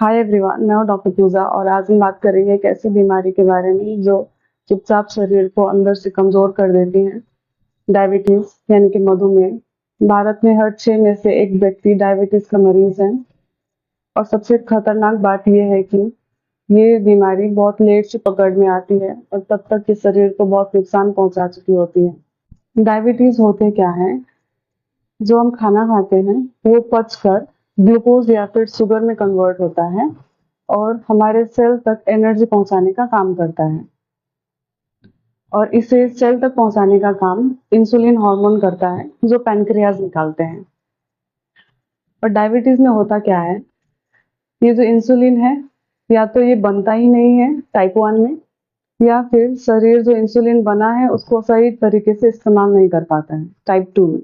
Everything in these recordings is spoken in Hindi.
हाय एवरीवन, मैं हूं डॉक्टर पूजा और आज हम बात करेंगे एक ऐसी बीमारी के बारे में जो चुपचाप शरीर को अंदर से कमजोर कर देती है। डायबिटीज यानी कि मधुमेह। भारत में हर 6 में से एक व्यक्ति डायबिटीज का मरीज है और सबसे खतरनाक बात यह है कि ये बीमारी बहुत लेट से पकड़ में आती है और तब तक कि शरीर को बहुत नुकसान पहुंचा चुकी होती है। डायबिटीज होते क्या है? जो हम खाना खाते हैं वो पचकर ग्लूकोज या फिर शुगर में कन्वर्ट होता है और हमारे सेल तक एनर्जी पहुंचाने का काम करता है। और इसे सेल तक पहुंचाने का काम इंसुलिन हार्मोन करता है जो पैनक्रियाज निकालते हैं। और डायबिटीज में होता क्या है, ये जो इंसुलिन है या तो ये बनता ही नहीं है टाइप 1 में, या फिर शरीर जो इंसुलिन बना है उसको सही तरीके से इस्तेमाल नहीं कर पाता है टाइप 2 में।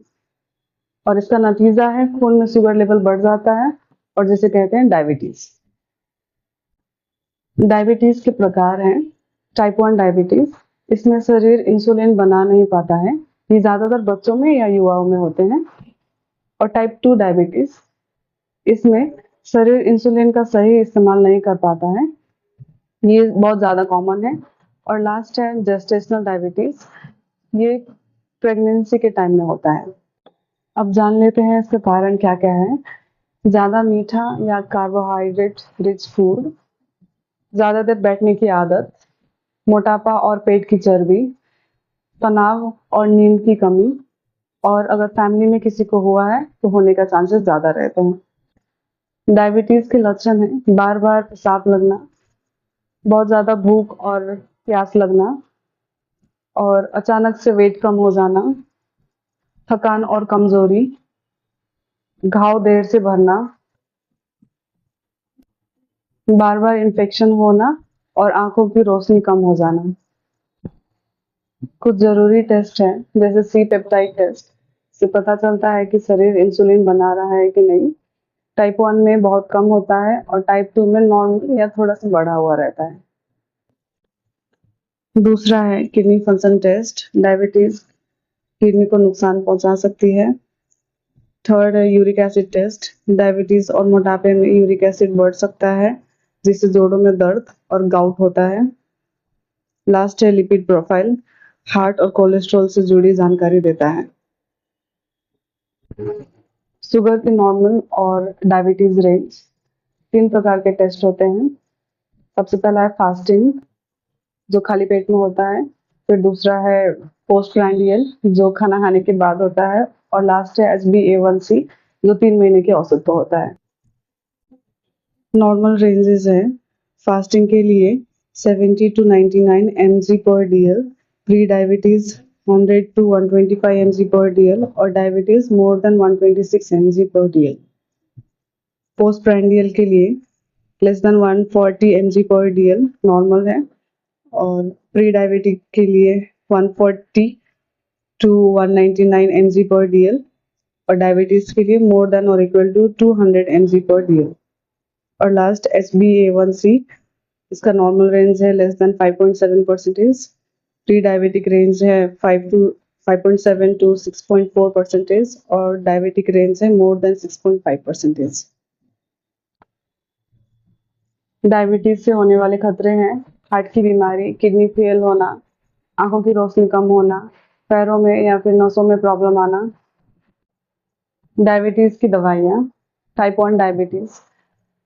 और इसका नतीजा है खून में शुगर लेवल बढ़ जाता है और जिसे कहते हैं डायबिटीज। डायबिटीज के प्रकार हैं। टाइप 1 डायबिटीज, इसमें शरीर इंसुलिन बना नहीं पाता है, ये ज्यादातर बच्चों में या युवाओं में होते हैं। और टाइप 2 डायबिटीज, इसमें शरीर इंसुलिन का सही इस्तेमाल नहीं कर पाता है, ये बहुत ज्यादा कॉमन है। और लास्ट है जेस्टेशनल डायबिटीज, ये प्रेगनेंसी के टाइम में होता है। अब जान लेते हैं इसके कारण क्या क्या है। ज्यादा मीठा या कार्बोहाइड्रेट रिच फूड, ज्यादा देर बैठने की आदत, मोटापा और पेट की चर्बी, तनाव और नींद की कमी, और अगर फैमिली में किसी को हुआ है तो होने का चांसेस ज्यादा रहते हैं। डायबिटीज के लक्षण हैं बार बार पेशाब लगना, बहुत ज्यादा भूख और प्यास लगना, और अचानक से वेट कम हो जाना, थकान और कमजोरी, घाव देर से भरना, बार बार इन्फेक्शन होना और आंखों की रोशनी कम हो जाना। कुछ जरूरी टेस्ट हैं जैसे सी पेप्टाइड टेस्ट, से पता चलता है कि शरीर इंसुलिन बना रहा है कि नहीं। टाइप 1 में बहुत कम होता है और टाइप 2 में नॉर्मल या थोड़ा सा बढ़ा हुआ रहता है। दूसरा है kidney function test, diabetes kidney को नुकसान पहुंचा सकती है। थर्ड है यूरिक एसिड टेस्ट, डायबिटीज और मोटापे में यूरिक एसिड बढ़ सकता है जिससे जोड़ों में दर्द और गाउट होता है। लास्ट है लिपिड प्रोफाइल, हार्ट और कोलेस्ट्रॉल से जुड़ी जानकारी देता है। शुगर की नॉर्मल और डायबिटीज रेंज, 3 प्रकार के टेस्ट होते हैं। सबसे पहला है फास्टिंग, जो खाली पेट में होता है। फिर दूसरा है पोस्ट प्रांडियल, जो खाना खाने के बाद होता है। और लास्ट है HbA1c, जो 3 महीने के औसत पर होता है। नॉर्मल रेंजेस है फास्टिंग के लिए 70 to 99 mg per dl, pre diabetes 100 to 125 mg per dl और diabetes more than 126 mg per dl। Post prandial के लिए less than 140 mg per dl normal है, और प्री डायबिटिक के लिए 140 to 199 mg per dl और डायबिटीज के लिए मोर देन और equal to 200 mg per dl। और लास्ट HbA1c, इसका नॉर्मल रेंज है less than 5.7%, pre diabetic range है 5.7 to 6.4% और डायबिटिक रेंज है मोर देन 6.5%। डायबिटीज से होने वाले खतरे हैं हार्ट की बीमारी, किडनी फेल होना, आंखों की रोशनी कम होना, पैरों में या फिर नसों में प्रॉब्लम आना। डायबिटीज की दवाइयाँ। टाइप 1 डायबिटीज,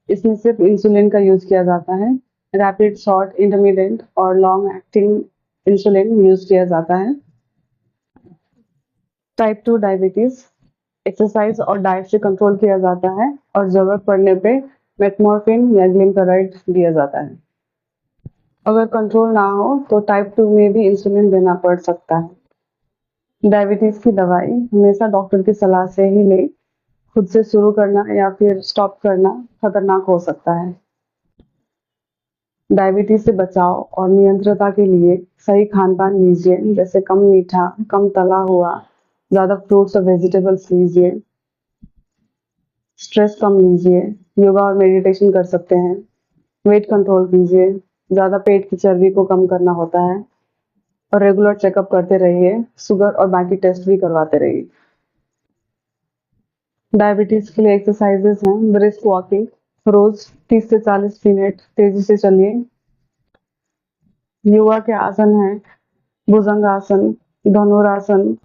इसमें सिर्फ इंसुलिन का यूज किया जाता है। रैपिड, शॉर्ट, इंटरमीडिएट और लॉन्ग एक्टिंग इंसुलिन यूज किया जाता है। टाइप 2 डायबिटीज, एक्सरसाइज और डाइट से कंट्रोल किया जाता है और जरूरत पड़ने पे मेटमॉर्फिन या ग्लिमपेराइड दिया जाता है। अगर कंट्रोल ना हो तो टाइप 2 में भी इंसुलिन देना पड़ सकता है। डायबिटीज की दवाई हमेशा डॉक्टर की सलाह से ही लें, खुद से शुरू करना या फिर स्टॉप करना खतरनाक हो सकता है। डायबिटीज से बचाव और नियंत्रणता के लिए सही खान पान लीजिए, जैसे कम मीठा, कम तला हुआ, ज्यादा फ्रूट्स और वेजिटेबल्स लीजिए, स्ट्रेस कम लीजिए, योगा और मेडिटेशन कर सकते हैं, वेट कंट्रोल कीजिए, ज्यादा पेट की चर्बी को कम करना होता है, और रेगुलर चेकअप करते रहिए, शुगर और बाकी टेस्ट भी करवाते रहिए। डायबिटीज के लिए एक्सरसाइजेस हैं ब्रिस्क वॉकिंग, रोज 30 से 40 मिनट तेजी से चलिए। योगा के आसन हैं भुजंगासन, धनुरासन,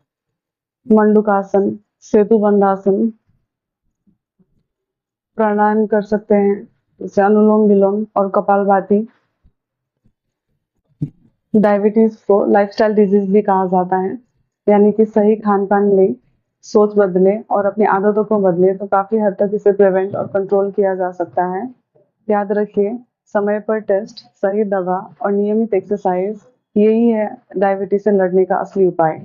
मंडूकासन, सेतुबंधासन। प्राणायाम कर सकते हैं जैसे अनुलोम विलोम और कपालभाति। डायबिटीज को लाइफस्टाइल डिजीज भी कहा जाता है, यानी कि सही खान पान ले, सोच बदले और अपनी आदतों को बदले तो काफी हद तक इसे प्रिवेंट और कंट्रोल किया जा सकता है। याद रखिए, समय पर टेस्ट, सही दवा और नियमित एक्सरसाइज, यही है डायबिटीज से लड़ने का असली उपाय।